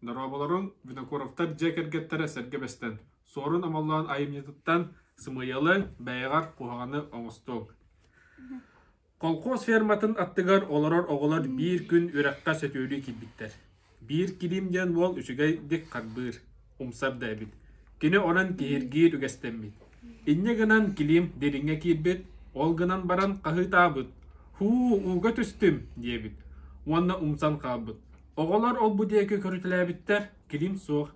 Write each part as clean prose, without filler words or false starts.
Нарабаларын винокуровтар жекергеттері сәргебестен. Сорын амаллан айымнетіттен сымыялы бәйғар қуғаны оңыстуң. Колхоз ферматын аттыгар оларар оғылар bir күн үрәкқа сөтөөлі килбиттер. Bir килимден ол үшігай дек қарбыр, умсар дәбіт. Кені онан кейіргейір үгестенбит. Инне гынан килим деріңе кирбит, ол гынан баран қағы табыт. Уға түстім, дебит. Уанна умсан қабыт. Оғылар ол бұдекі көрітіләбіттер, килим соқ.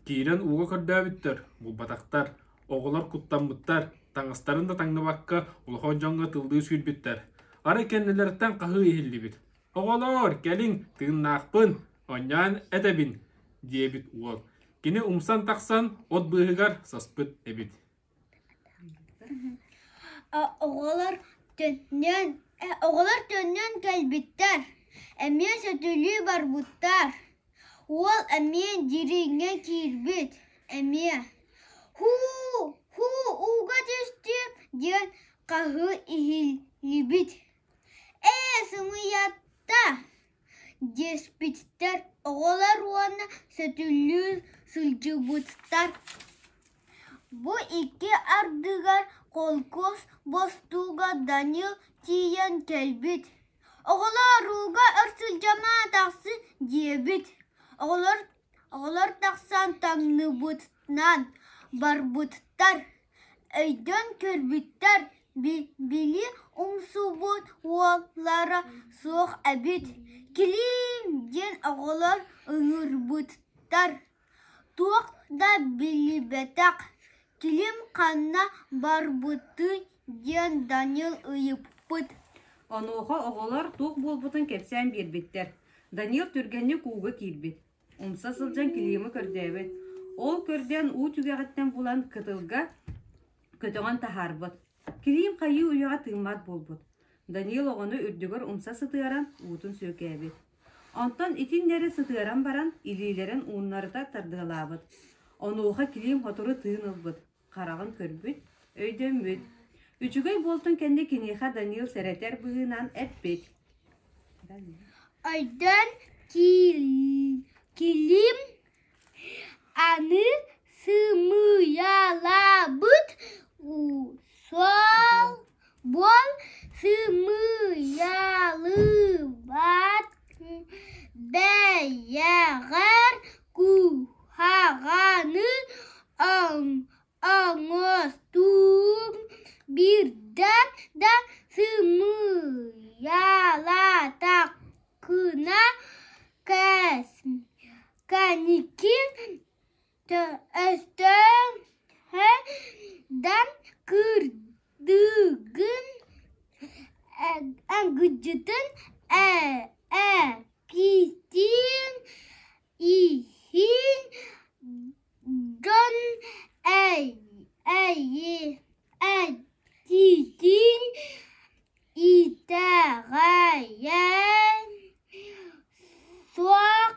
Кейрен уға көрдәбіттер, бұл батақтар. Оғылар құттанбыттар, таңыстарын да таңны баққа ұлған жаңға тылды сүрбіттер. Ары кәннелерден қағы ехілі бит. Оғылар, кәлін, тығын нақпын, онян әтәбін, дебит ол. Кені умсан тақсан, от бұғығар саспыт әбит. Оғылар төннен кәлбіттер. Әме сөтілі бар бұттар. Ол әме деріңе кирбіт. Әме. Уға түсті ден қағы ихілі біт. Сымыятта деспіттер. Оғылар уана сөтілі сылжы бұттар. Бұ ике ардығар колкос бостуға Данил тиен кәлбіт. Оғылар уға ұрсыл жама тақсы дебіт. Оғылар тақсан таңны бұттынан бар бұттар. Өйден көрбіттер білі ұмсу бұт олара соқ әбіт. Келім ден оғылар ұңыр бұттар. Туқ да білі бәтақ. Келім қанна бар бұты ден Данил ұйып бұт. Онуға оғылар туқ бол бұтын кепсен бербеттер. Данил түргенне куға кирбет. Умса сылжан келемі көрдәбет. Ол көрден у түгәғеттен болан кытылға көтіған тахар бұт. Келем қайы ұяға тыңмат бол бұт. Данил оғыны үрдігір умса сытыаран уытын сөкәбет. Онтан итинлері сытыаран баран илейлерін уынларыта тардығылабыт. Онуға келем хотыры тыыныл бұт. Қарағын көрбіт, өйден бүт. Үчігөй болтын кәнде кенеха Данил сәрәтер бұғынан әтпет. Айдан келім аны сымыялабыт. Сол бол сымыялыбат. Бәйәғар кухағаны аңыстум. Birden de sımıyalatağına kanikin östünden kırdığın gıcıdın pistin ihin don Titin itağayan soğan